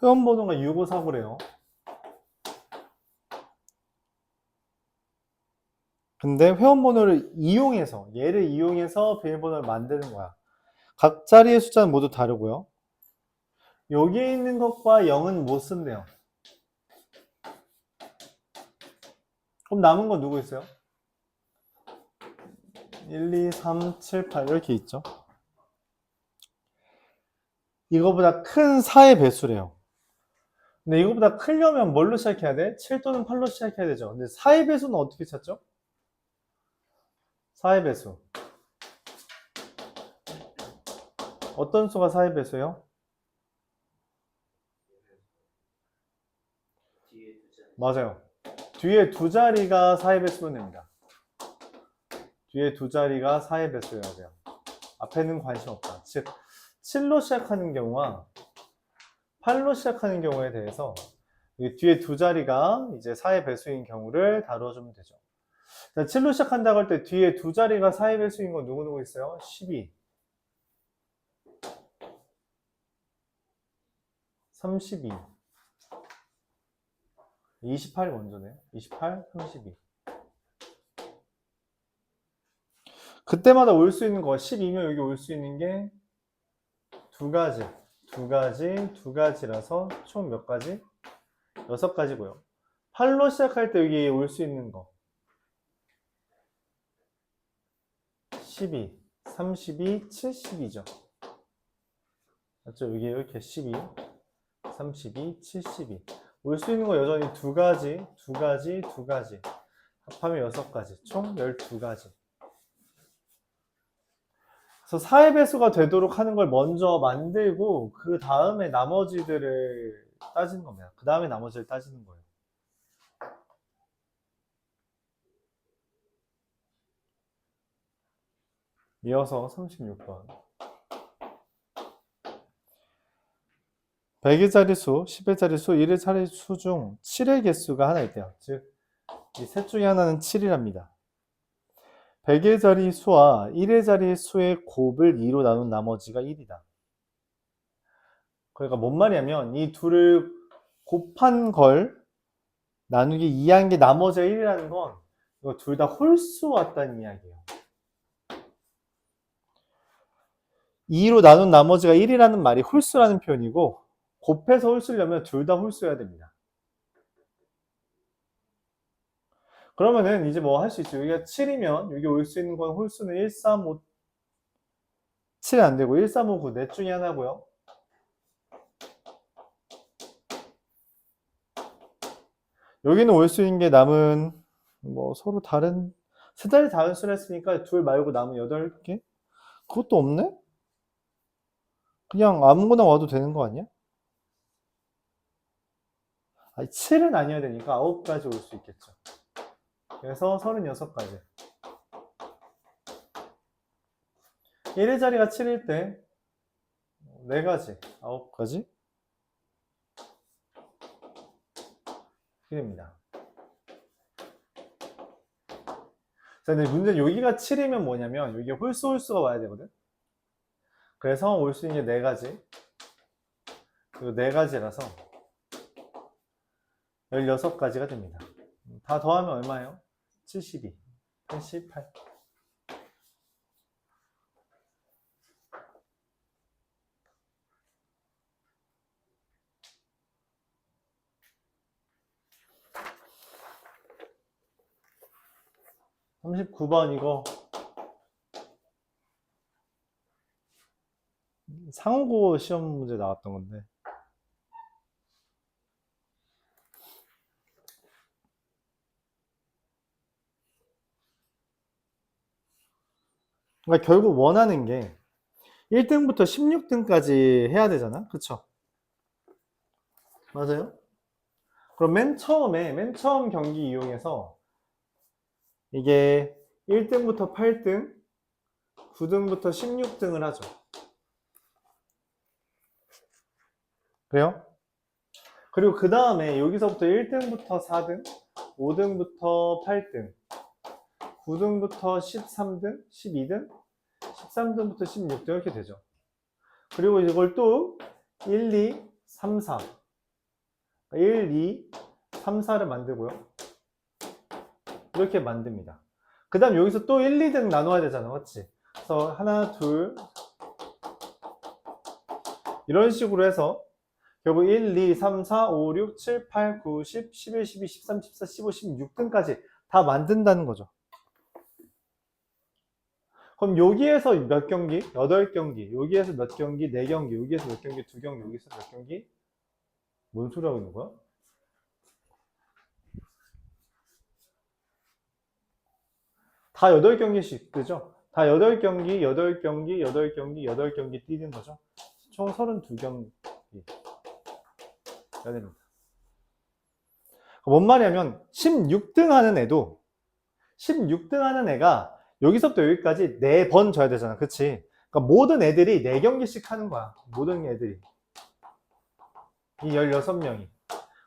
회원번호가 6549래요. 근데 회원번호를 이용해서, 얘를 이용해서 비밀번호를 만드는 거야. 각 자리의 숫자는 모두 다르고요. 여기에 있는 것과 0은 못 쓴대요. 그럼 남은 건 누구 있어요? 1, 2, 3, 7, 8 이렇게 있죠. 이거보다 큰 4의 배수래요. 근데 이거보다 크려면 뭘로 시작해야 돼? 7 또는 8로 시작해야 되죠. 근데 4의 배수는 어떻게 찾죠? 4의 배수. 어떤 수가 4의 배수예요? 맞아요. 뒤에 두 자리가 4의 배수면 됩니다. 뒤에 두 자리가 4의 배수여야 돼요. 앞에는 관심 없다. 즉 7로 시작하는 경우와 8로 시작하는 경우에 대해서 뒤에 두 자리가 이제 4의 배수인 경우를 다뤄주면 되죠. 자, 7로 시작한다고 할 때 뒤에 두 자리가 4의 배수인 건 누구누구 있어요? 12, 32, 28이 먼저네요. 28, 32. 그때마다 올 수 있는 거 12면 여기 올 수 있는 게 두 가지라서 총 몇 가지? 6가지고요. 8로 시작할 때 여기 올 수 있는 거 12, 32, 72죠. 맞죠? 여기 이렇게 12, 32, 72. 올 수 있는 거 여전히 두 가지. 합하면 6가지. 총 12가지. 그래서 4의 배수가 되도록 하는 걸 먼저 만들고 그 다음에 나머지들을 따지는 겁니다. 그 다음에 나머지를 따지는 거예요. 이어서 36번. 100의 자리수, 10의 자리수, 1의 자리수 중 7의 개수가 하나 있대요. 즉, 이 셋 중에 하나는 7이랍니다. 100의 자리수와 1의 자리수의 곱을 2로 나눈 나머지가 1이다. 그러니까 뭔 말이냐면 이 둘을 곱한 걸 나누기 2한 게 나머지가 1이라는 건 이거 둘 다 홀수 왔다는 이야기예요. 2로 나눈 나머지가 1이라는 말이 홀수라는 표현이고 곱해서 홀수려면 둘 다 홀수여야 됩니다. 그러면은 이제 뭐 할 수 있죠. 여기가 7이면 여기 올 수 있는 건 홀수는 1, 3, 5, 7이 안 되고 1, 3, 5, 9 넷 중에 하나고요. 여기는 올 수 있는 게 남은 뭐 서로 다른 세 자리 다른 수를 했으니까 둘 말고 남은 8개? 그것도 없네? 그냥 아무거나 와도 되는 거 아니야? 아니, 7은 아니어야 되니까 9가지 올 수 있겠죠. 그래서 36가지. 1의 자리가 7일 때 4가지, 9가지 됩니다. 자, 근데 문제는 여기가 7이면 뭐냐면 여기 홀수가 와야 되거든. 그래서 올 수 있는 게 4가지. 그리고 4가지라서 16가지가 됩니다. 다 더하면 얼마예요? 72, 88. 39번 이거 상호고 시험 문제 나왔던 건데 그러니까 결국 원하는 게 1등부터 16등까지 해야 되잖아. 그쵸? 맞아요? 그럼 맨 처음 경기 이용해서 이게 1등부터 8등, 9등부터 16등을 하죠. 그래요? 그리고 그 다음에 여기서부터 1등부터 4등, 5등부터 8등, 9등부터 13등, 12등, 13등부터 16등 이렇게 되죠. 그리고 이걸 또 1, 2, 3, 4 1, 2, 3, 4를 만들고요. 이렇게 만듭니다. 그 다음 여기서 또 1, 2등 나눠야 되잖아. 맞지? 그래서 하나, 둘 이런 식으로 해서 결국 1, 2, 3, 4, 5, 6, 7, 8, 9, 10, 11, 12, 13, 14, 15, 16등까지 다 만든다는 거죠. 그럼 여기에서 몇 경기? 8경기. 여기에서 몇 경기? 4경기. 여기에서 몇 경기? 2경기. 여기서 몇 경기? 뭔 소리 하고 있는 거야? 다 8경기씩 뜨죠? 다 8경기, 8경기, 8경기, 8경기 뛰는 거죠. 총 32경기 해야 됩니다. 뭔 말이냐면 16등 하는 애도 16등 하는 애가 여기서부터 여기까지 4번 져야 되잖아. 그치? 그러니까 모든 애들이 4경기씩 하는 거야. 모든 애들이. 이 16명이.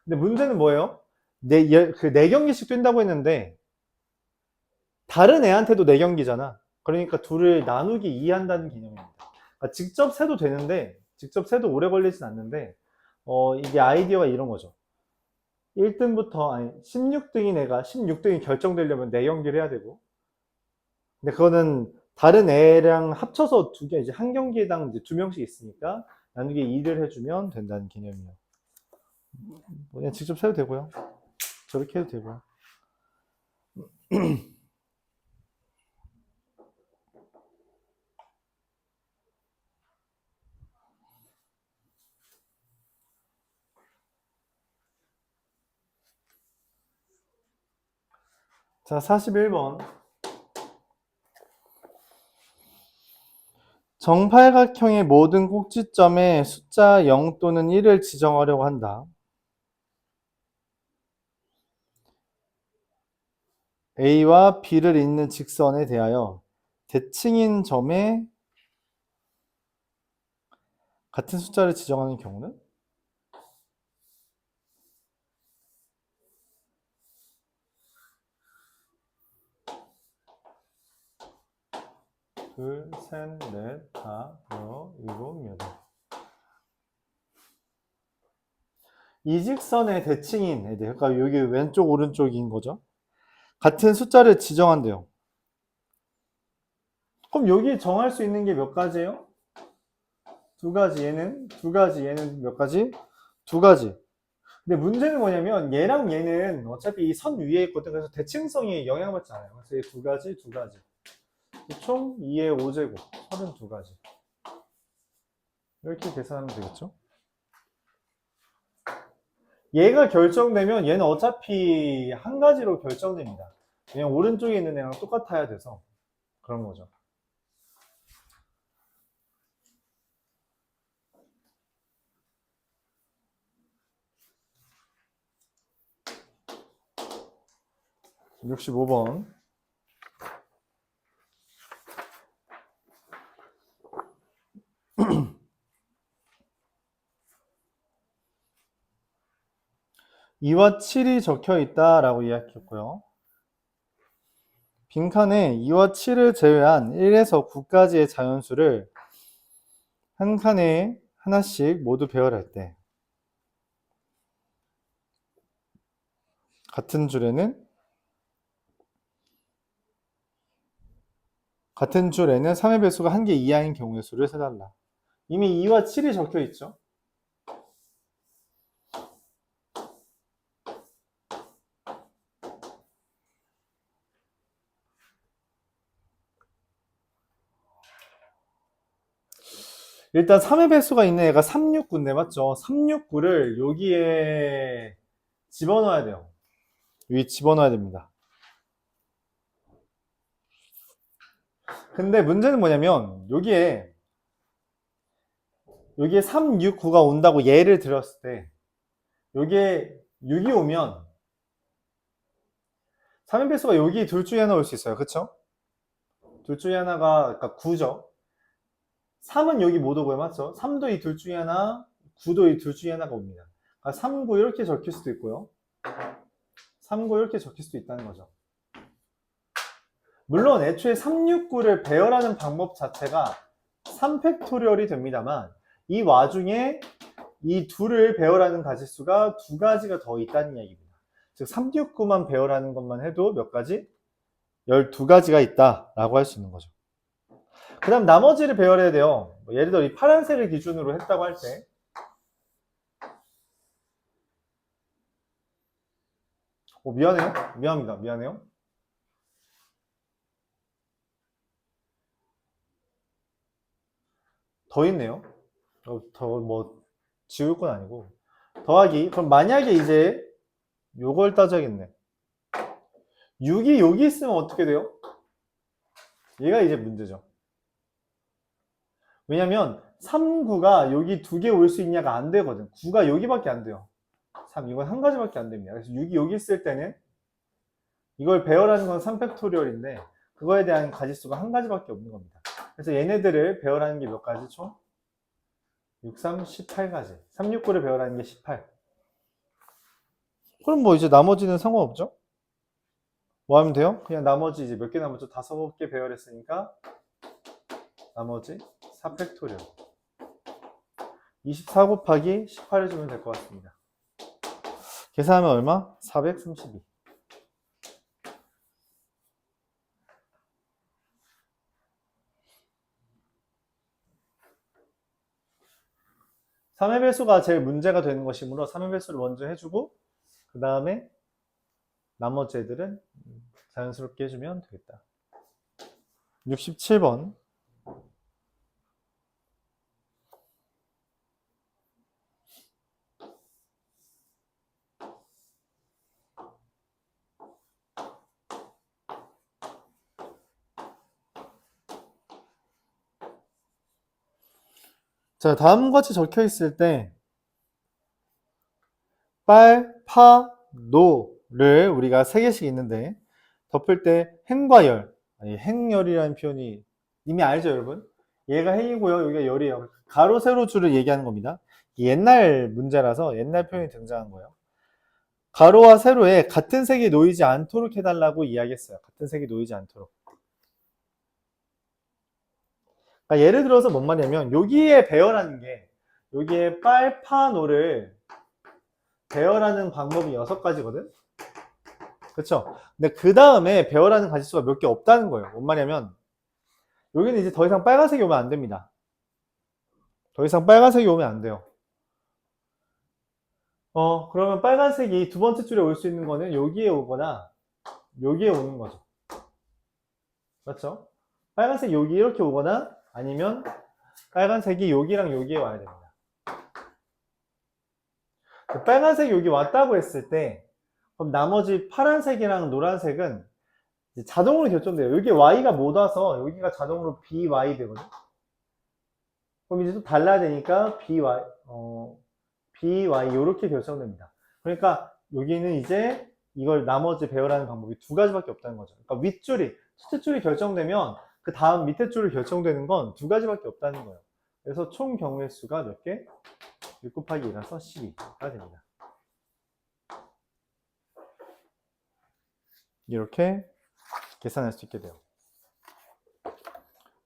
근데 문제는 뭐예요? 그 4경기씩 뛴다고 했는데 다른 애한테도 4경기잖아. 그러니까 둘을 나누기 2한다는 개념입니다. 그러니까 직접 세도 되는데 직접 세도 오래 걸리진 않는데 이게 아이디어가 이런 거죠. 1등부터 아니 16등인 애가 16등이 결정되려면 4경기를 해야 되고 근데 그거는 다른 애랑 합쳐서 이제 한 경기당 이제 2명씩 있으니까 나누기 2를 해주면 된다는 개념이에요. 그냥 직접 세도 되고요. 저렇게 해도 되고요. 자, 41번. 정팔각형의 모든 꼭지점에 숫자 0 또는 1을 지정하려고 한다. A와 B를 잇는 직선에 대하여 대칭인 점에 같은 숫자를 지정하는 경우는? 둘, 셋, 넷, 다, 여섯, 일곱, 여덟. 이 직선의 대칭인 애들, 그러니까 여기 왼쪽, 오른쪽인 거죠. 같은 숫자를 지정한대요. 그럼 여기 정할 수 있는 게 몇 가지예요? 2가지. 얘는 2가지. 얘는 몇 가지? 2가지. 근데 문제는 뭐냐면 얘랑 얘는 어차피 이 선 위에 있거든. 그래서 대칭성이 영향받지 않아요. 그래서 이 2가지, 2가지. 총 2의 5제곱, 32가지. 이렇게 계산하면 되겠죠? 얘가 결정되면 얘는 어차피 한 가지로 결정됩니다. 그냥 오른쪽에 있는 애랑 똑같아야 돼서 그런 거죠. (65번) (2와 7이 적혀 있다라고 이야기했고요. 빈칸에 2와 7을 제외한 1에서 9까지의 자연수를 한 칸에 하나씩 모두 배열할 때 같은 줄에는 같은 줄에는 3의 배수가 1개 이하인 경우의 수를 세달라. 이미 2와 7이 적혀 있죠. 일단 3의 배수가 있는 애가 369인데 맞죠? 369를 여기에 집어넣어야 돼요. 여기 집어넣어야 됩니다. 근데 문제는 뭐냐면 여기에 369가 온다고 예를 들었을 때 여기에 6이 오면 3의 배수가 여기 둘 중에 하나 올 수 있어요. 그쵸? 둘 중에 하나가 그러니까 9죠. 3은 여기 못 오고요. 맞죠? 3도 이 둘 중에 하나, 9도 이 둘 중에 하나가 옵니다. 그러니까 3, 9 이렇게 적힐 수도 있고요. 3, 9 이렇게 적힐 수도 있다는 거죠. 물론 애초에 369를 배열하는 방법 자체가 3팩토리얼이 됩니다만 이 와중에 이 둘을 배열하는 가지수가 두 가지가 더 있다는 이야기입니다. 즉 369만 배열하는 것만 해도 몇 가지? 12가지가 있다라고 할 수 있는 거죠. 그 다음 나머지를 배열해야 돼요. 예를 들어 이 파란색을 기준으로 했다고 할 때 미안해요. 미안합니다. 미안해요. 더 있네요. 더 뭐 지울 건 아니고 더하기. 그럼 만약에 이제 요걸 따져야겠네. 6이 여기 있으면 어떻게 돼요? 얘가 이제 문제죠. 왜냐면 3, 9가 여기 두 개 올 수 있냐가 안 되거든. 9가 여기밖에 안 돼요. 3, 이건 한 가지밖에 안 됩니다. 그래서 6이 여기 있을 때는 이걸 배열하는 건 3팩토리얼인데 그거에 대한 가지수가 한 가지밖에 없는 겁니다. 그래서 얘네들을 배열하는 게 몇 가지 총? 6, 3, 18가지. 369를 배열하는 게 18. 그럼 뭐 이제 나머지는 상관없죠? 뭐 하면 돼요? 그냥 나머지 이제 몇 개 남았죠? 5개 배열했으니까 나머지 4팩토리얼. 24 곱하기 18 해주면 될 것 같습니다. 계산하면 얼마? 432. 3의 배수가 제일 문제가 되는 것이므로 3의 배수를 먼저 해주고 그 다음에 나머지 애들은 자연스럽게 해주면 되겠다. 67번. 자, 다음과 같이 적혀 있을 때 빨, 파, 노를 우리가 3개씩 있는데 덮을 때 행과 열, 아니, 행열이라는 표현이 이미 알죠, 여러분? 얘가 행이고요, 여기가 열이에요. 가로, 세로 줄을 얘기하는 겁니다. 옛날 문제라서 옛날 표현이 등장한 거예요. 가로와 세로에 같은 색이 놓이지 않도록 해달라고 이야기했어요. 같은 색이 놓이지 않도록. 그러니까 예를 들어서 뭔 말이냐면 여기에 배열하는 게 여기에 빨, 파, 노를 배열하는 방법이 6가지거든? 그쵸? 근데 그 다음에 배열하는 가지수가 몇 개 없다는 거예요. 뭔 말이냐면 여기는 이제 더 이상 빨간색이 오면 안 됩니다. 더 이상 빨간색이 오면 안 돼요. 그러면 빨간색이 두 번째 줄에 올 수 있는 거는 여기에 오거나 여기에 오는 거죠. 그렇죠? 빨간색이 여기 이렇게 오거나 아니면 빨간색이 여기랑 여기에 와야 됩니다. 빨간색이 여기 왔다고 했을 때 그럼 나머지 파란색이랑 노란색은 자동으로 결정돼요. 여기 Y가 못 와서 여기가 자동으로 BY 되거든. 그럼 이제 또 달라야 되니까 BY 이렇게 결정됩니다. 그러니까 여기는 이제 이걸 나머지 배열하는 방법이 2가지밖에 없다는 거죠. 그러니까 윗줄이 첫째 줄이 결정되면 그 다음 밑에 줄이 결정되는 건 2가지밖에 없다는 거예요. 그래서 총 경우의 수가 몇 개? 6 곱하기 2라서 12가 됩니다. 이렇게 계산할 수 있게 돼요.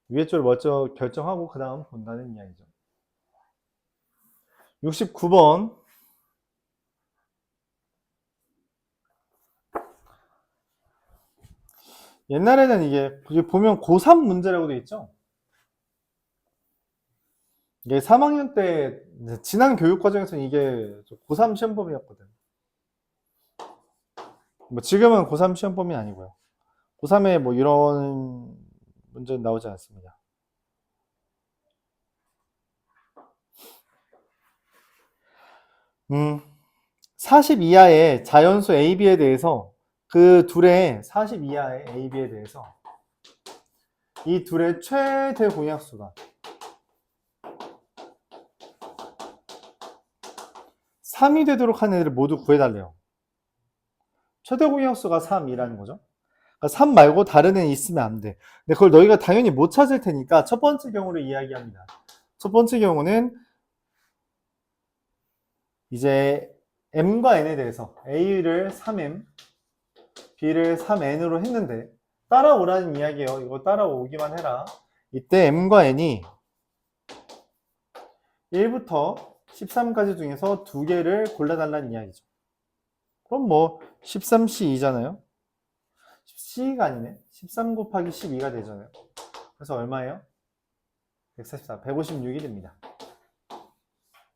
위에 줄을 먼저 결정하고 그 다음 본다는 이야기죠. 69번. 옛날에는 이게 보면 고3 문제라고 되어 있죠. 이게 3학년 때 지난 교육 과정에서는 이게 고3 시험범위였거든. 뭐 지금은 고3 시험범위 아니고요. 고3에 뭐 이런 문제는 나오지 않습니다. 40 이하의 자연수 A, B에 대해서 그 둘의 40 이하의 A, B에 대해서 이 둘의 최대 공약수가 3이 되도록 하는 애들을 모두 구해달래요. 최대 공약수가 3이라는 거죠. 그러니까 3 말고 다른 애는 있으면 안 돼. 근데 그걸 너희가 당연히 못 찾을 테니까 첫 번째 경우를 이야기합니다. 첫 번째 경우는 이제 M과 N에 대해서 A를 3M, B를 3N으로 했는데 따라오라는 이야기예요. 이거 따라오기만 해라. 이때 M과 N이 1부터 13가지 중에서 2개를 골라달라는 이야기죠. 그럼 뭐 13C2잖아요. C가 아니네. 13 곱하기 12가 되잖아요. 그래서 얼마예요? 144, 156이 됩니다.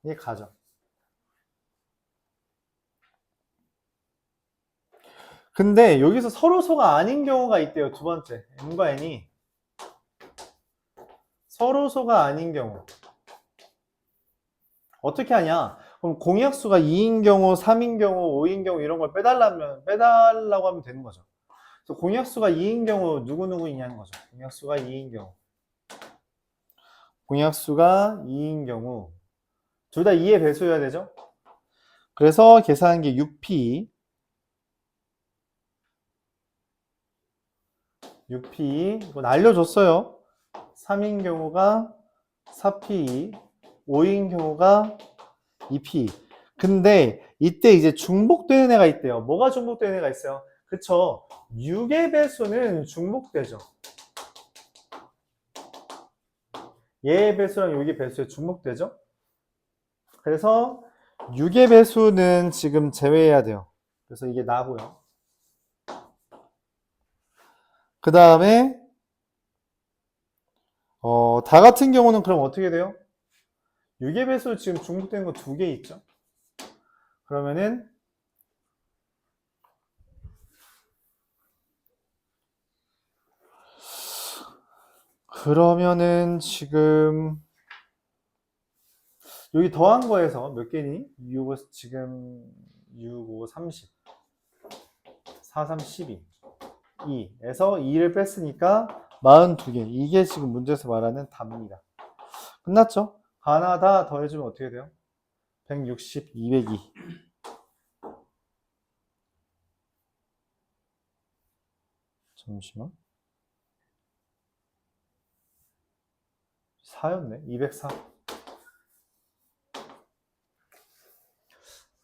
이게 가죠. 근데 여기서 서로소가 아닌 경우가 있대요. 두 번째, M과 N이 서로소가 아닌 경우 어떻게 하냐? 그럼 공약수가 2인 경우, 3인 경우, 5인 경우 이런 걸 빼달라고 하면 되는 거죠. 그래서 공약수가 2인 경우 누구 있냐는 거죠. 공약수가 2인 경우. 공약수가 2인 경우 둘 다 2의 배수여야 되죠. 그래서 계산한 게 6P 6P 이건 알려줬어요. 3인 경우가 4P 5인 경우가 2P. 근데 이때 이제 중복되는 애가 있대요. 뭐가 중복되는 애가 있어요? 그쵸. 6의 배수는 중복되죠. 얘의 배수랑 여기 배수에 중복되죠. 그래서 6의 배수는 지금 제외해야 돼요. 그래서 이게 나고요. 그 다음에 다 같은 경우는 그럼 어떻게 돼요? 6의 배수 지금 중복되는 거 2개 있죠? 그러면은 지금 여기 더한 거에서 몇 개니? 6, 지금 6, 5, 30 4, 3, 12 2에서 2를 뺐으니까 42개. 이게 지금 문제에서 말하는 답입니다. 끝났죠? 하나 다 더해주면 어떻게 돼요? 160, 202. 잠시만. 4였네. 204.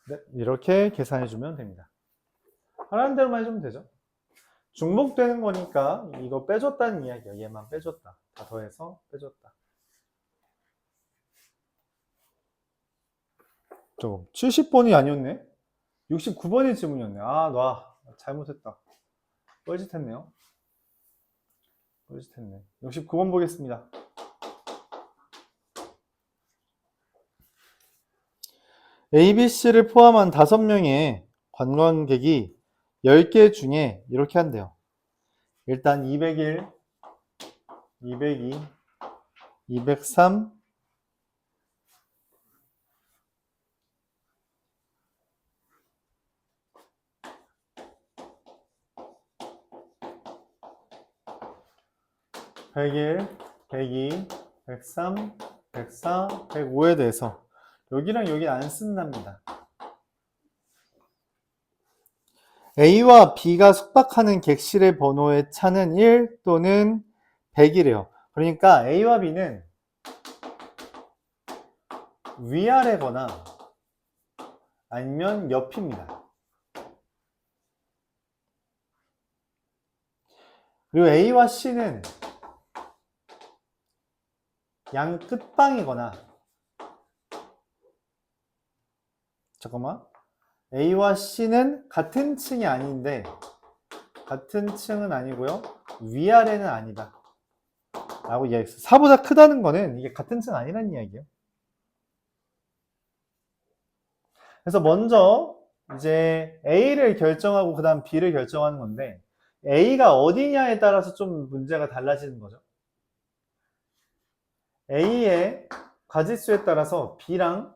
네, 이렇게 계산해주면 됩니다. 하라는 대로만 해주면 되죠. 중복되는 거니까 이거 빼줬다는 이야기야. 얘만 빼줬다. 다 더해서 빼줬다. 저 70번이 아니었네? 69번이 질문이었네. 아, 놔. 잘못했다. 뻘짓했네요. 뻘짓했네. 69번 보겠습니다. ABC를 포함한 5명의 관광객이 10개 중에 이렇게 한대요. 일단 201, 202, 203, 101, 102, 103, 104, 105에 대해서 여기랑 여기 안 쓴답니다. A와 B가 숙박하는 객실의 번호의 차는 1 또는 100이래요. 그러니까 A와 B는 위아래거나 아니면 옆입니다. 그리고 A와 C는 양 끝방이거나 잠깐만 A와 C는 같은 층이 아닌데 같은 층은 아니고요 위아래는 아니다 라고 이야기했어요. 4보다 크다는 거는 이게 같은 층 아니라는 이야기예요. 그래서 먼저 이제 A를 결정하고 그 다음 B를 결정하는 건데 A가 어디냐에 따라서 좀 문제가 달라지는 거죠. A의 가지수에 따라서 B랑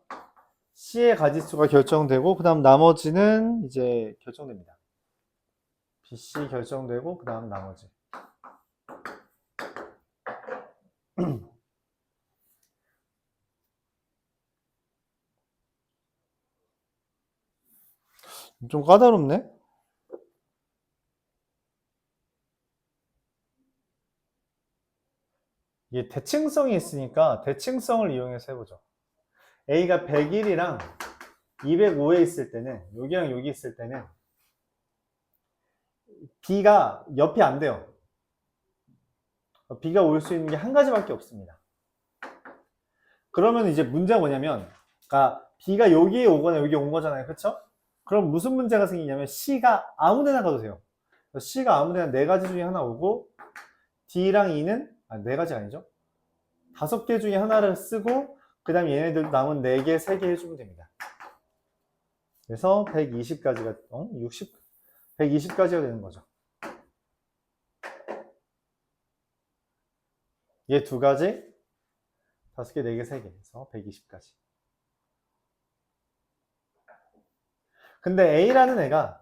C의 가지수가 결정되고 그 다음 나머지는 이제 결정됩니다. B, C 결정되고 그 다음 나머지. 좀 까다롭네. 이게 대칭성이 있으니까 대칭성을 이용해서 해보죠. A가 101이랑 205에 있을 때는 여기랑 여기 있을 때는 B가 옆이 안 돼요. B가 올 수 있는 게 한 가지밖에 없습니다. 그러면 이제 문제가 뭐냐면 그러니까 B가 여기에 오거나 여기 온 거잖아요. 그쵸? 그럼 무슨 문제가 생기냐면 C가 아무 데나 가도 돼요. C가 아무 데나 네 가지 중에 하나 오고 D랑 E는 네 가지가 아니죠. 5개 중에 하나를 쓰고 그 다음에 얘네들 남은 4개, 3개 해주면 됩니다. 그래서 120까지가 120까지가 되는 거죠. 얘 2가지, 5개, 4개, 3개 해서 120까지. 근데 A라는 애가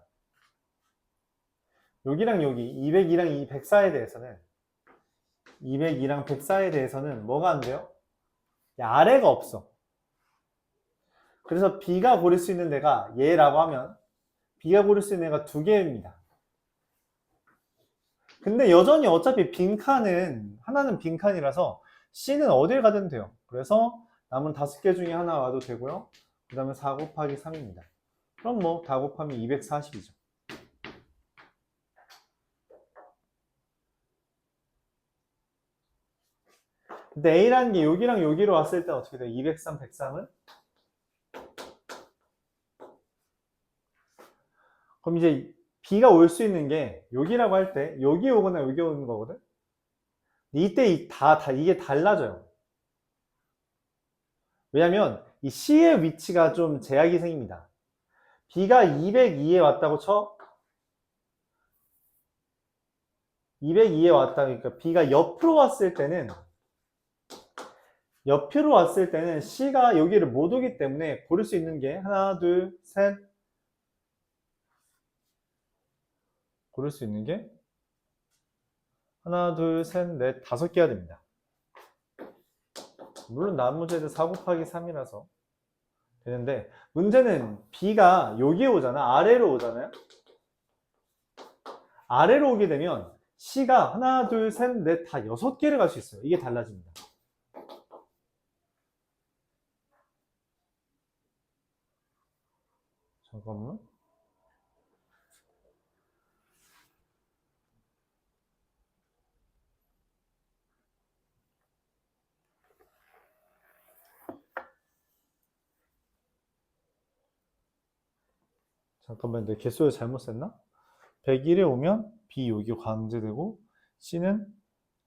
여기랑 여기 202랑 104에 대해서는 202랑 104에 대해서는 뭐가 안 돼요? 아래가 없어. 그래서 B가 고를 수 있는 데가 얘라고 하면 B가 고를 수 있는 애가 2개입니다. 근데 여전히 어차피 빈칸은 하나는 빈칸이라서 C는 어딜 가든 돼요. 그래서 남은 5개 중에 하나 와도 되고요. 그 다음에 4 곱하기 3입니다. 그럼 뭐 다 곱하면 240이죠. 근데 A라는 게 여기랑 여기로 왔을 때 어떻게 돼요? 203, 103은? 그럼 이제 B가 올 수 있는 게 여기라고 할 때 여기 오거나 여기 오는 거거든? 이때 이게 달라져요. 왜냐면 이 C의 위치가 좀 제약이 생깁니다. B가 202에 왔다고 쳐. 202에 왔다. 그러니까 B가 옆으로 왔을 때는 C가 여기를 못 오기 때문에 고를 수 있는 게 하나, 둘, 셋. 고를 수 있는 게 하나, 둘, 셋, 넷, 5개가 됩니다. 물론 남은 문제도 4 곱하기 3이라서 되는데 문제는 B가 여기에 오잖아. 아래로 오잖아요. 아래로 오게 되면 C가 하나, 둘, 셋, 넷, 다 6개를 갈 수 있어요. 이게 달라집니다. 잠깐만. 잠깐만, 내 개수를 잘못 셌나? 101에 오면 B 여기 강제되고 C는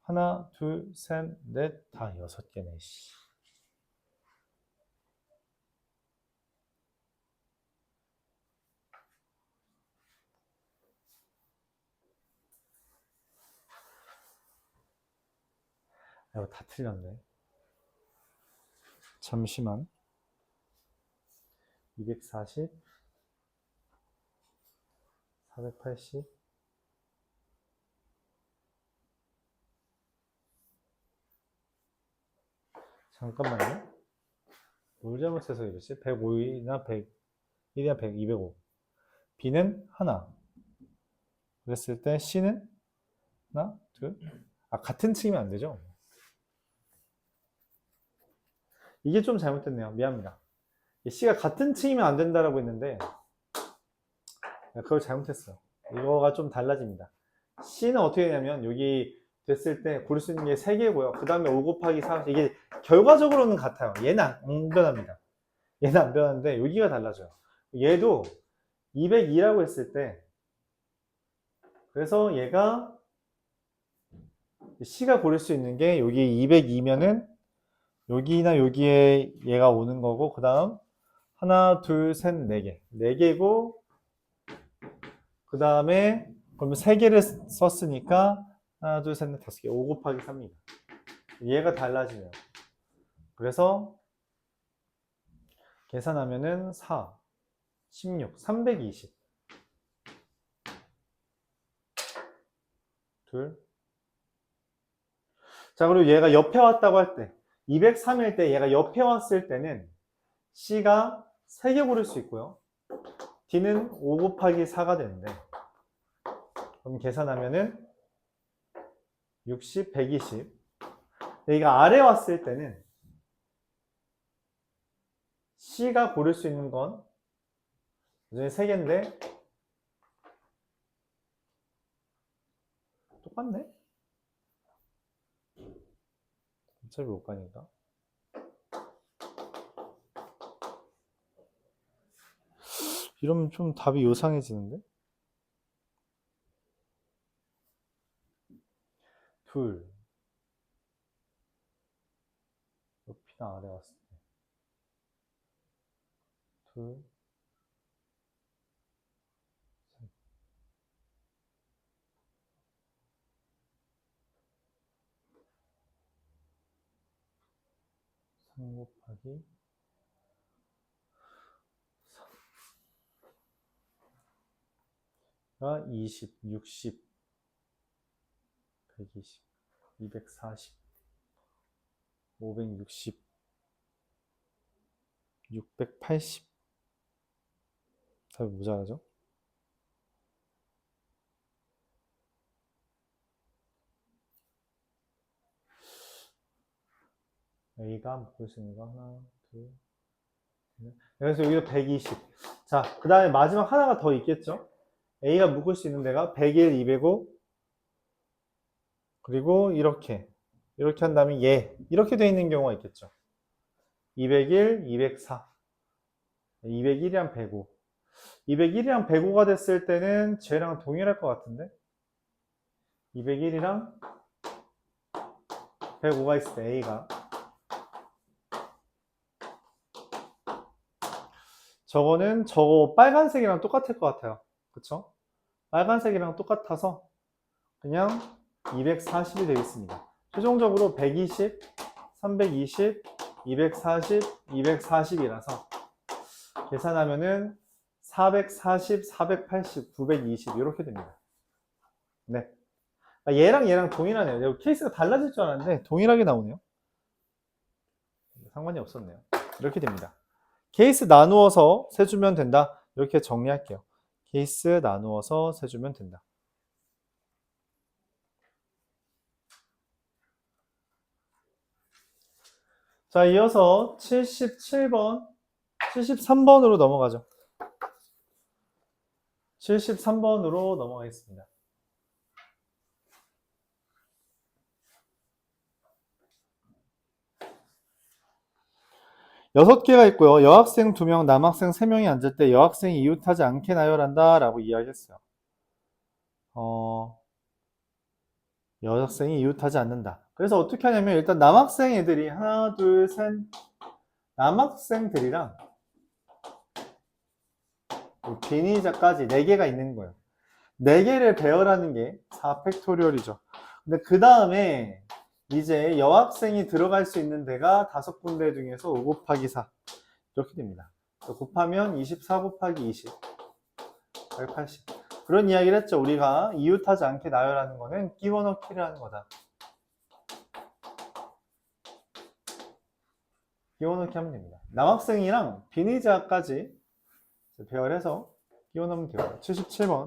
하나, 둘, 셋, 넷, 다 6개네. 씨. 이거 다 틀렸네. 잠시만. 240, 480, 잠깐만요. 뭘 잘못해서 이러지? 105이나 100, 1이나 100, 205. B는 하나. 그랬을 때 C는 하나, 둘. 같은 층이면 안 되죠? 이게 좀 잘못됐네요. 미안합니다. C가 같은 층이면 안 된다라고 했는데 그걸 잘못했어요. 이거가 좀 달라집니다. C는 어떻게 되냐면 여기 됐을 때 고를 수 있는 게 3개고요. 그 다음에 5 곱하기 4. 이게 결과적으로는 같아요. 얘는 안 변합니다. 얘는 안 변하는데 여기가 달라져요. 얘도 202라고 했을 때 그래서 얘가 C가 고를 수 있는 게 여기 202면은 여기나 여기에 얘가 오는 거고 그 다음 하나, 둘, 셋, 4개. 4개고 그 다음에 그러면 3개를 썼으니까 하나, 둘, 셋, 넷, 5개. 5 곱하기 3입니다. 얘가 달라지네요. 그래서 계산하면은 4, 16, 320. 둘. 자, 그리고 얘가 옆에 왔다고 할 때, 203일 때 얘가 옆에 왔을 때는 C가 3개 고를 수 있고요. D는 5 곱하기 4가 되는데, 그럼 계산하면은 60, 120. 얘가 아래 왔을 때는 C가 고를 수 있는 건 여전히 3개인데 똑같네? 어차피 못 가니까. 이러면 좀 답이 요상해지는데? 둘. 높이나 아래 왔을 때. 둘. 셋. 3 곱하기 3가 20, 60, 120, 240, 560, 680. 답이 모자라죠? A가 묶을 수 있는 거 하나, 둘, 셋. 그래서 여기도 120. 자, 그 다음에 마지막 하나가 더 있겠죠? A가 묶을 수 있는 데가 101, 205, 그리고 이렇게 한 다음에 이렇게 돼 있는 경우가 있겠죠. 201, 204, 201이랑 105. 201이랑 105가 됐을 때는 쟤랑 동일할 것 같은데? 201이랑 105가 있을 때 A가 저거는 저거 빨간색이랑 똑같을 것 같아요. 그쵸? 빨간색이랑 똑같아서 그냥 240이 되겠습니다. 최종적으로 120, 320, 240, 240이라서 계산하면은 440, 480, 920 이렇게 됩니다. 네. 얘랑 동일하네요. 케이스가 달라질 줄 알았는데 동일하게 나오네요. 상관이 없었네요. 이렇게 됩니다. 케이스 나누어서 세주면 된다. 이렇게 정리할게요. 케이스 나누어서 세주면 된다. 자, 이어서 77번, 73번으로 넘어가죠. 73번으로 넘어가겠습니다. 여섯 개가 있고요. 여학생 2명, 남학생 3명이 앉을 때 여학생이 이웃하지 않게 나열한다 라고 이야기했어요. 여학생이 이웃하지 않는다. 그래서 어떻게 하냐면 일단 남학생 애들이 하나, 둘, 셋, 남학생들이랑 비니자까지 4개가 있는 거예요. 4개를 배열하는 게 4팩토리얼이죠. 근데 그 다음에 이제 여학생이 들어갈 수 있는 데가 5군데 중에서 5 곱하기 4 이렇게 됩니다. 곱하면 24 곱하기 20 180. 그런 이야기를 했죠. 우리가 이웃하지 않게 나열하는 거는 끼워 넣기를 하는 거다. 끼워 넣기 하면 됩니다. 남학생이랑 비니자까지 배열해서 끼워 넣으면 돼요. 77번.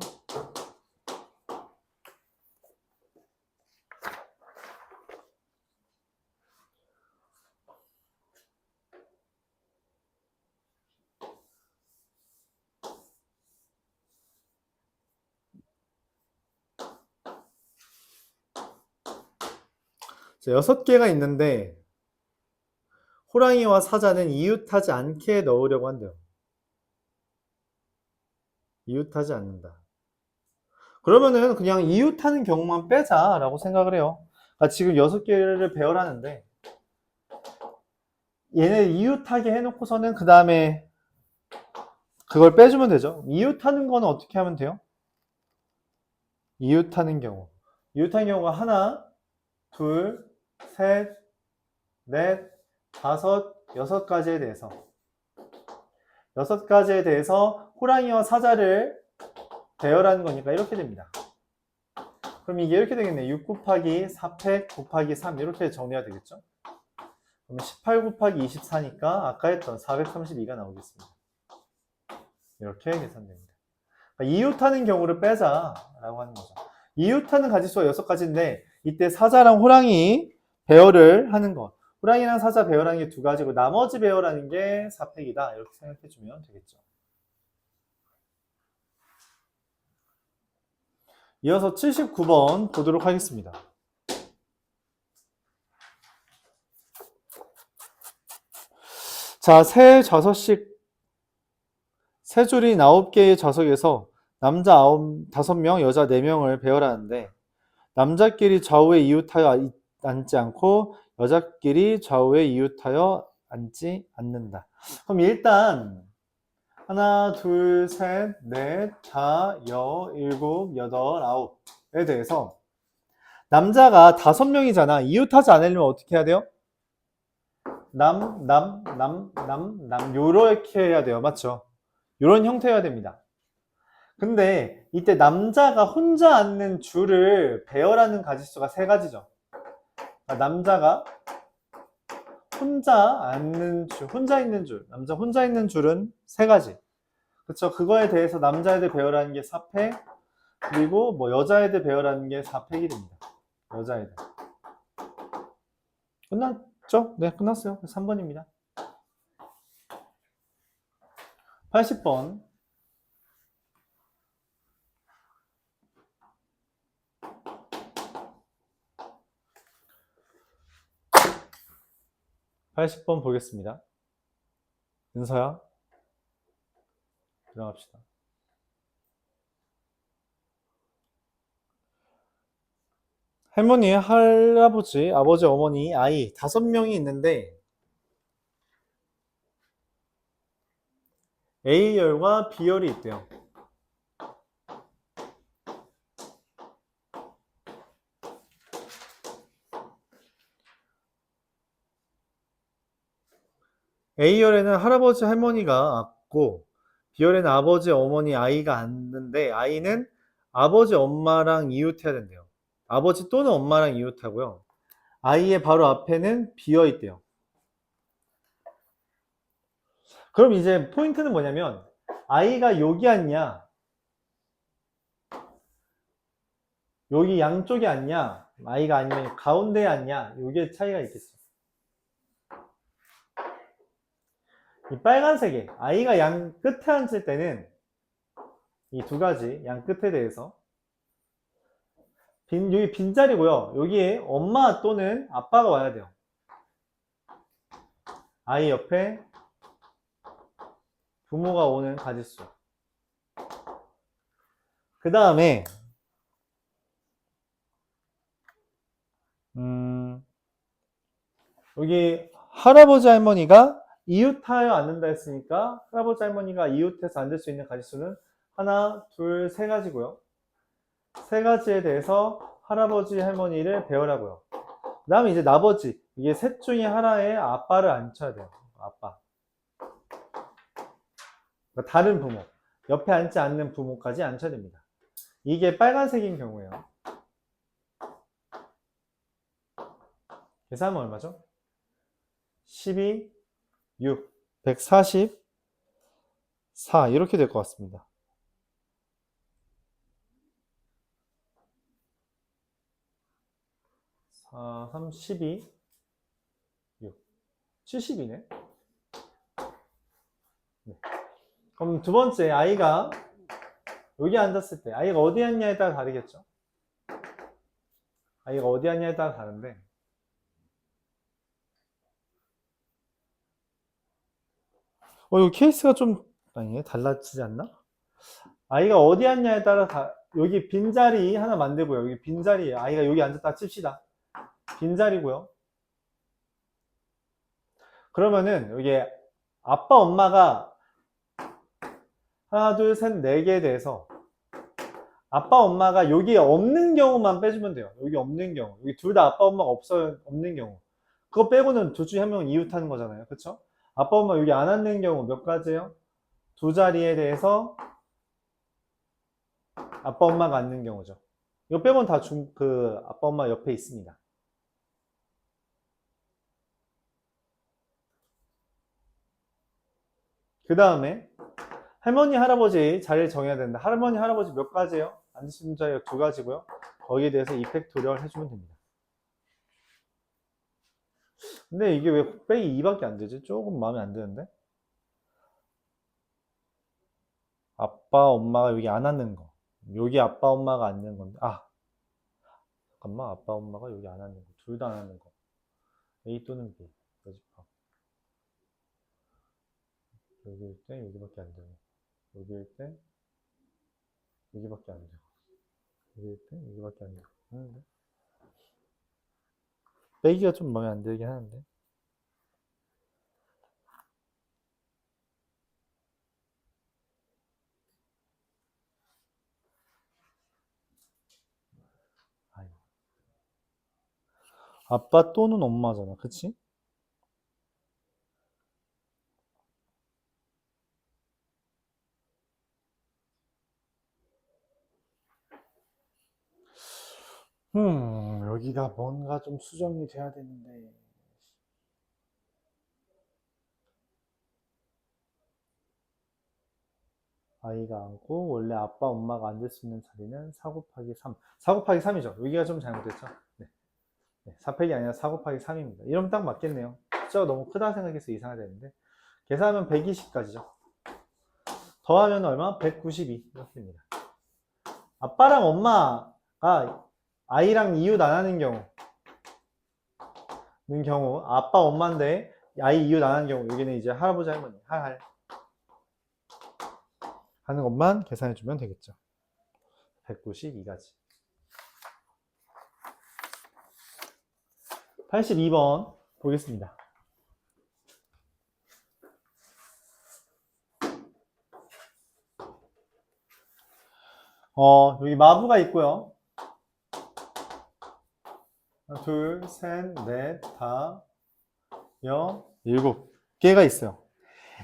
자, 6개가 있는데 호랑이와 사자는 이웃하지 않게 넣으려고 한대요. 이웃하지 않는다. 그러면은 그냥 이웃하는 경우만 빼자라고 생각을 해요. 그러니까 지금 6개를 배열하는데 얘네 이웃하게 해놓고서는 그 다음에 그걸 빼주면 되죠. 이웃하는 거는 어떻게 하면 돼요? 이웃하는 경우가 하나, 둘, 셋, 넷, 다섯, 6가지에 대해서 6가지에 대해서 호랑이와 사자를 배열하는 거니까 이렇게 됩니다. 그럼 이게 이렇게 되겠네. 6 곱하기 4팩 곱하기 3 이렇게 정리가 되겠죠. 그러면 18 곱하기 24니까 아까 했던 432가 나오겠습니다. 이렇게 계산됩니다. 그러니까 이웃하는 경우를 빼자라고 하는 거죠. 이웃하는 가지수가 6가지인데 이때 사자랑 호랑이 배열을 하는 것. 호랑이랑 사자 배열하는 게 2가지고 나머지 배열하는 게 4팩이다. 이렇게 생각해 주면 되겠죠. 이어서 79번 보도록 하겠습니다. 자, 새 5씩 세 줄인 9개의 좌석에서 남자 5명, 여자 4명을 배열하는데 남자끼리 좌우에 이웃하여 앉지 않고 여자끼리 좌우에 이웃하여 앉지 않는다. 그럼 일단 하나, 둘, 셋, 넷, 다, 일곱, 여덟, 아홉에 대해서 남자가 5명이잖아. 이웃하지 않으려면 어떻게 해야 돼요? 요렇게 해야 돼요. 맞죠? 요런 형태여야 됩니다. 근데 이때 남자가 혼자 앉는 줄을 배열하는 가지수가 3가지죠. 남자가 혼자 있는 줄, 남자 혼자 있는 줄은 3가지. 그쵸? 그거에 대해서 남자애들 배열하는 게 4팩, 그리고 뭐 여자애들 배열하는 게 4팩이 됩니다. 여자애들. 끝났죠? 네, 끝났어요. 3번입니다. 80번. 보겠습니다. 은서야, 들어갑시다. 할머니, 할아버지, 아버지, 어머니, 아이 5명이 있는데 A열과 B열이 있대요. A열에는 할아버지, 할머니가 앉고 B열에는 아버지, 어머니, 아이가 앉는데 아이는 아버지, 엄마랑 이웃해야 된대요. 아버지 또는 엄마랑 이웃하고요. 아이의 바로 앞에는 비어 있대요. 그럼 이제 포인트는 뭐냐면 아이가 여기 앉냐 여기 양쪽에 앉냐 아이가 아니면 가운데에 앉냐 요게 차이가 있겠어. 이 빨간색에 아이가 양 끝에 앉을 때는 이 2가지 양 끝에 대해서 여기 빈자리고요. 여기에 엄마 또는 아빠가 와야 돼요. 아이 옆에 부모가 오는 가짓수. 그 다음에 여기 할아버지 할머니가 이웃하여 앉는다 했으니까 할아버지 할머니가 이웃해서 앉을 수 있는 가짓수는 하나, 둘, 3가지고요. 3가지에 대해서 할아버지 할머니를 배열하고요. 그 다음에 이제 나머지 이게 셋 중에 하나에 아빠를 앉혀야 돼요. 아빠. 그러니까 다른 부모 옆에 앉지 않는 부모까지 앉혀야 됩니다. 이게 빨간색인 경우에요. 계산하면 얼마죠? 12, 6, 144 이렇게 될 것 같습니다. 4, 3, 12, 6, 70이네. 네. 그럼 두 번째 아이가 여기 앉았을 때 아이가 어디 앉냐에 따라 다르겠죠? 아이가 어디 앉냐에 따라 다른데 이거 케이스가 좀 아니에요? 달라지지 않나? 아이가 어디 앉냐에 따라 여기 빈자리 하나 만들고요. 여기 빈자리 아이가 여기 앉았다 칩시다. 빈자리고요. 그러면은 여기 아빠 엄마가 하나 둘 셋 4개에 대해서 아빠 엄마가 여기 없는 경우만 빼주면 돼요. 여기 없는 경우 여기 둘 다 아빠 엄마가 없는 경우 그거 빼고는 둘 중에 한 명은 이웃하는 거잖아요. 그쵸? 아빠 엄마 여기 안 앉는 경우 몇 가지예요? 2자리에 대해서 아빠 엄마가 앉는 경우죠. 이거 빼고는 다 아빠 엄마 옆에 있습니다. 그 다음에 할머니 할아버지 자리를 정해야 된다. 할머니 할아버지 몇 가지예요? 앉을 수 있는 자리가 2가지고요. 거기에 대해서 이펙토리얼 해주면 됩니다. 근데 이게 왜 빼기 2밖에 안 되지? 조금 마음에 안 드는데? 아빠 엄마가 여기 안 앉는 거 여기 아빠 엄마가 앉는 건데 잠깐만 아빠 엄마가 여기 안 앉는 거 둘 다 안 앉는 거 A 또는 B 여집합 여기일 때 여기밖에 안 되네. 여기일 때 여기밖에 안 돼요. 여기일 때 여기밖에 안 돼요. 하는데 빼기가 좀 마음에 안 들긴 하는데. 아이고. 아빠 또는 엄마잖아, 그치? 여기가 뭔가 좀 수정이 돼야 되는데. 아이가 앉고, 원래 아빠, 엄마가 앉을 수 있는 자리는 4 곱하기 3. 4 곱하기 3이죠. 여기가 좀 잘못됐죠? 네. 4팩이 아니라 4 곱하기 3입니다. 이러면 딱 맞겠네요. 숫자가 너무 크다 생각해서 이상하게 되는데. 계산하면 120까지죠. 더하면 얼마? 192. 이렇게 됩니다. 아빠랑 엄마가 아이랑 이웃 안 하는 경우, 아빠, 엄마인데 아이 이웃 안 하는 경우, 여기는 이제 할아버지, 할머니, 할할 하는 것만 계산해주면 되겠죠. 192가지. 82번 보겠습니다. 여기 마부가 있고요. 하나, 둘, 셋, 넷, 다, 여, 7개가 있어요.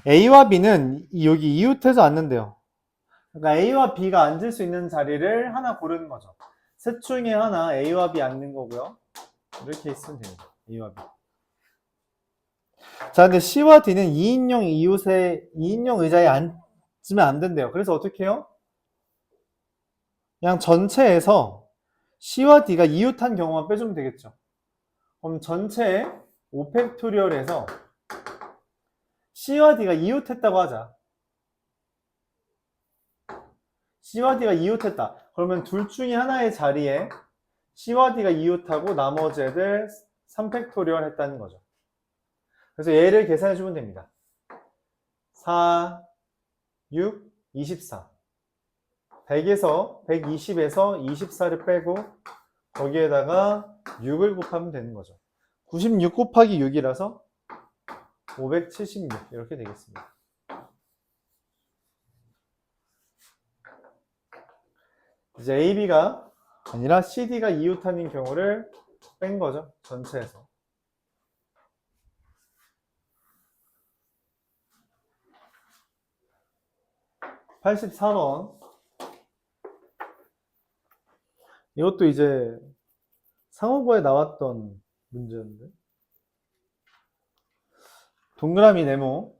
A와 B는 여기 이웃해서 앉는데요. 그러니까 A와 B가 앉을 수 있는 자리를 하나 고르는 거죠. 셋 중에 하나 A와 B 앉는 거고요. 이렇게 있으면 됩니다. A와 B. 자, 근데 C와 D는 2인용 의자에 앉으면 안 된대요. 그래서 어떻게 해요? 그냥 전체에서 C와 D가 이웃한 경우만 빼주면 되겠죠. 그럼 전체 5팩토리얼에서 C와 D가 이웃했다고 하자. C와 D가 이웃했다. 그러면 둘 중에 하나의 자리에 C와 D가 이웃하고 나머지 애들 3팩토리얼 했다는 거죠. 그래서 얘를 계산해 주면 됩니다. 4, 6, 24. 100에서 120에서 24를 빼고 거기에다가 6을 곱하면 되는 거죠. 96 곱하기 6이라서 576 이렇게 되겠습니다. 이제 AB가 아니라 CD가 이웃하는 경우를 뺀 거죠. 전체에서. (84번) 이것도 이제 상호고에 나왔던 문제인데, 동그라미 네모,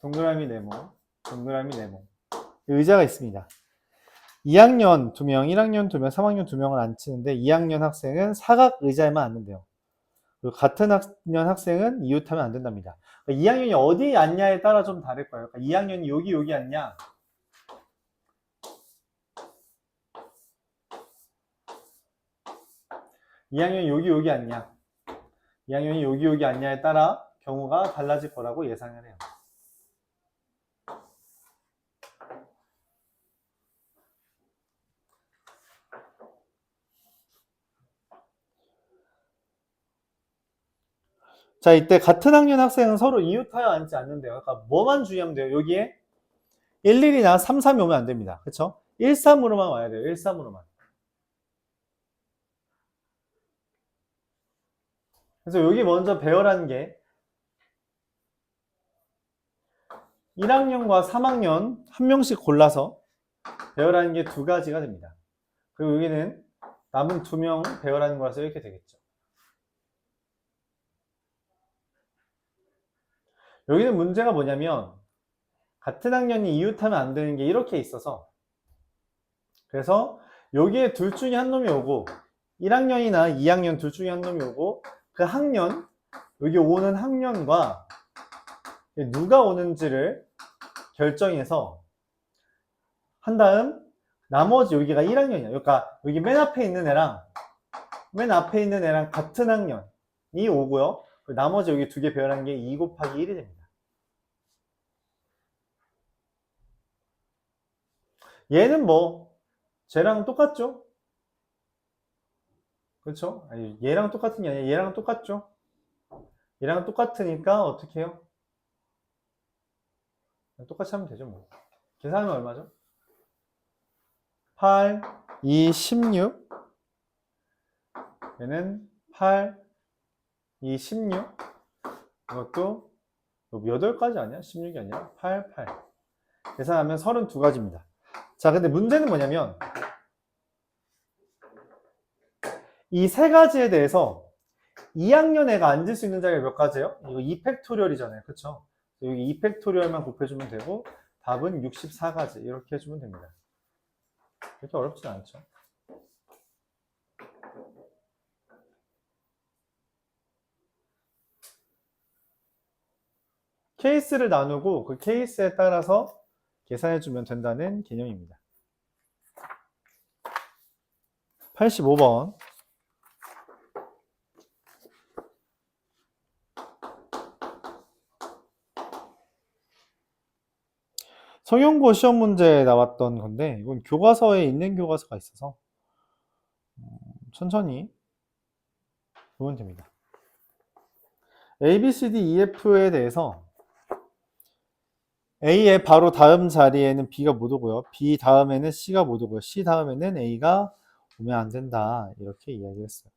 동그라미 네모, 동그라미 네모. 의자가 있습니다. 2학년 2명, 1학년 2명, 3학년 2명을 앉히는데 2학년 학생은 사각 의자에만 앉는데요. 그리고 같은 학년 학생은 이웃하면 안 된답니다. 그러니까 2학년이 어디 앉냐에 따라 좀 다를 거예요. 그러니까 2학년이 여기 앉냐, 2학년이 여기 앉냐, 2학년이 여기 앉냐에 따라 경우가 달라질 거라고 예상을 해요. 자, 이때 같은 학년 학생은 서로 이웃하여 앉지 않는데요. 그러니까 뭐만 주의하면 돼요. 여기에 11이나 3, 3이 오면 안 됩니다. 그쵸? 1, 3으로만 와야 돼요. 1, 3으로만. 그래서 여기 먼저 배열한 게 1학년과 3학년 한 명씩 골라서 배열하는 게 두 가지가 됩니다. 그리고 여기는 남은 2명 배열하는 거라서 이렇게 되겠죠. 여기는 문제가 뭐냐면 같은 학년이 이웃하면 안 되는 게 이렇게 있어서, 그래서 여기에 둘 중에 한 놈이 오고 1학년이나 2학년 둘 중에 한 놈이 오고 그 학년, 여기 오는 학년과 누가 오는지를 결정해서 한 다음 나머지 여기가 1학년이야. 그러니까 여기 맨 앞에 있는 애랑 같은 학년이 오고요. 나머지 여기 두 개 배열한 게 2 곱하기 1이 됩니다. 얘는 뭐 쟤랑 똑같죠? 그렇죠? 아니, 얘랑 똑같은 게 아니라 얘랑 똑같죠? 얘랑 똑같으니까 어떻게 해요? 똑같이 하면 되죠 뭐. 계산하면 얼마죠? 8, 2, 16. 얘는 8, 2, 16. 이것도 8가지 아니야? 16이 아니라 8, 8. 계산하면 32가지입니다. 자, 근데 문제는 뭐냐면 이 세 가지에 대해서 2학년 애가 앉을 수 있는 자리가 몇 가지예요? 이거 2팩토리얼이잖아요. 그쵸? 여기 2팩토리얼만 곱해주면 되고 답은 64가지 이렇게 해주면 됩니다. 그렇게 어렵진 않죠. 케이스를 나누고 그 케이스에 따라서 계산해주면 된다는 개념입니다. 85번. 성형고 시험 문제에 나왔던 건데 이건 교과서에 있는 교과서가 있어서 천천히 보면 됩니다. A, B, C, D, E, F에 대해서 A의 바로 다음 자리에는 B가 못 오고요. B 다음에는 C가 못 오고요. C 다음에는 A가 오면 안 된다. 이렇게 이야기했어요.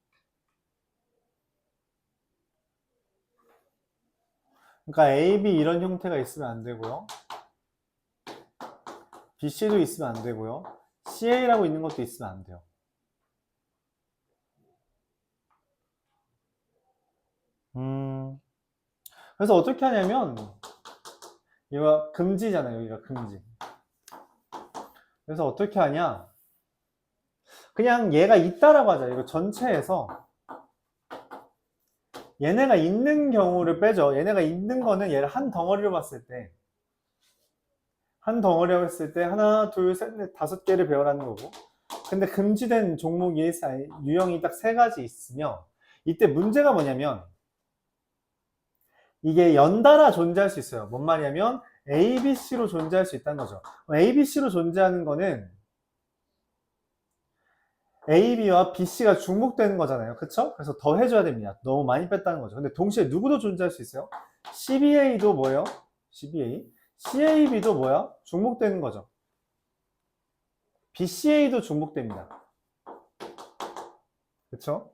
그러니까 A, B 이런 형태가 있으면 안 되고요. B, C도 있으면 안 되고요. CA라고 있는 것도 있으면 안 돼요. 그래서 어떻게 하냐면 이거 금지잖아요. 여기가 금지. 그래서 어떻게 하냐? 그냥 얘가 있다라고 하자. 이거 전체에서 얘네가 있는 경우를 빼죠. 얘네가 있는 거는 얘를 한 덩어리로 봤을 때 한 덩어리로 봤을 때 하나, 둘, 셋, 넷, 5개를 배워라는 거고 근데 금지된 종목이 유형이 딱 3가지 있으며 이때 문제가 뭐냐면 이게 연달아 존재할 수 있어요. 뭔 말이냐면 A, B, C로 존재할 수 있다는 거죠. A, B, C로 존재하는 거는 A, B와 B, C가 중복되는 거잖아요. 그쵸? 그래서 더 해줘야 됩니다. 너무 많이 뺐다는 거죠. 근데 동시에 누구도 존재할 수 있어요? CBA도 뭐예요? CBA. CAB도 뭐야? 중복되는 거죠. BCA도 중복됩니다. 그쵸?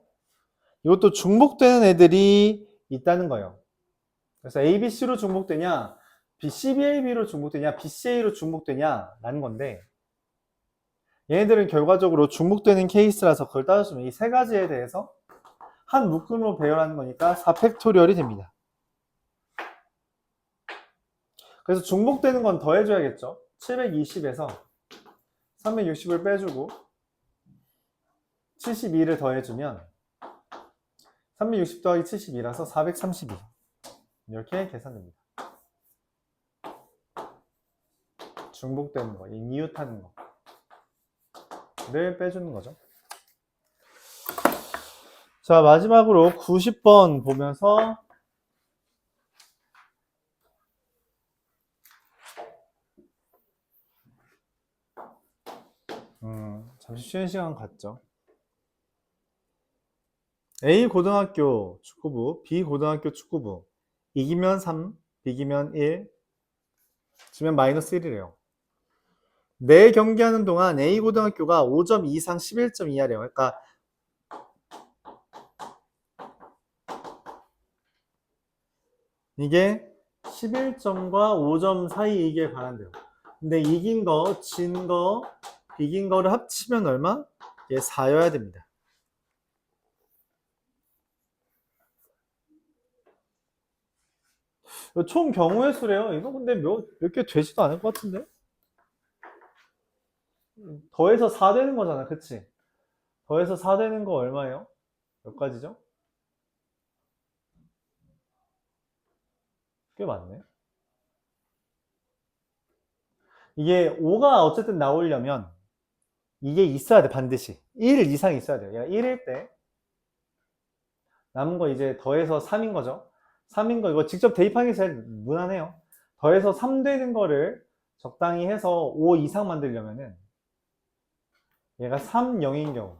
이것도 중복되는 애들이 있다는 거예요. 그래서 ABC로 중복되냐, CBAB로 중복되냐, BCA로 중복되냐 라는 건데 얘네들은 결과적으로 중복되는 케이스라서 그걸 따져주면 이 3가지에 대해서 한 묶음으로 배열하는 거니까 4팩토리얼이 됩니다. 그래서 중복되는 건 더해줘야겠죠. 720에서 360을 빼주고 72를 더해주면 360 더하기 72라서 432 이렇게 계산됩니다. 중복되는 거, 이웃하는 거를 빼주는 거죠. 자, 마지막으로 90번 보면서 잠시 쉬는 시간 갖죠. A 고등학교 축구부, B 고등학교 축구부 이기면 3, 비기면 1, 지면 마이너스 1이래요. 네 경기하는 동안 A 고등학교가 5점 이상 11점 이하래요. 그러니까 이게 11점과 5점 사이 이게 관한대요. 근데 이긴 거, 진 거, 비긴 거를 합치면 얼마? 이게 4여야 됩니다. 총 경우의 수래요. 이거 근데 몇 개 되지도 않을 것 같은데? 더해서 4 되는 거잖아. 그치? 더해서 4 되는 거 얼마예요? 몇 가지죠? 꽤 많네. 이게 5가 어쨌든 나오려면 이게 있어야 돼. 반드시 1 이상 있어야 돼요. 얘가 1일 때 남은 거 이제 더해서 3인 거죠. 3인 거 이거 직접 대입하는 게 제일 무난해요. 더해서 3 되는 거를 적당히 해서 5 이상 만들려면은 얘가 3, 0인 경우.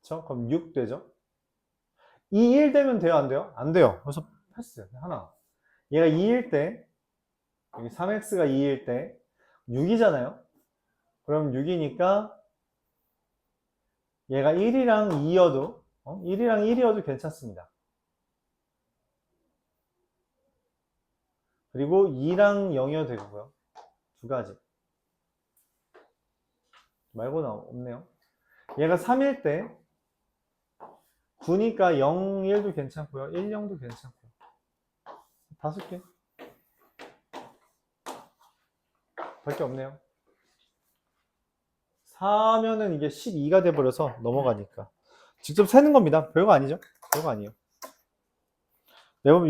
그쵸? 그럼 6 되죠? 2, 1 되면 돼요? 안 돼요? 안 돼요. 그래서 패스. 하나. 얘가 2일 때, 여기 3x가 2일 때, 6이잖아요? 그럼 6이니까 얘가 1이랑 2여도, 1이랑 1이어도 괜찮습니다. 그리고 2랑 0이어도 되고요. 두 가지. 말고는 없네요. 얘가 3일 때, 9니까 0, 1도 괜찮고요. 1, 0도 괜찮고요. 5개. 밖에 없네요. 4면은 이게 12가 돼버려서 넘어가니까. 직접 세는 겁니다. 별거 아니죠? 별거 아니에요. 여러분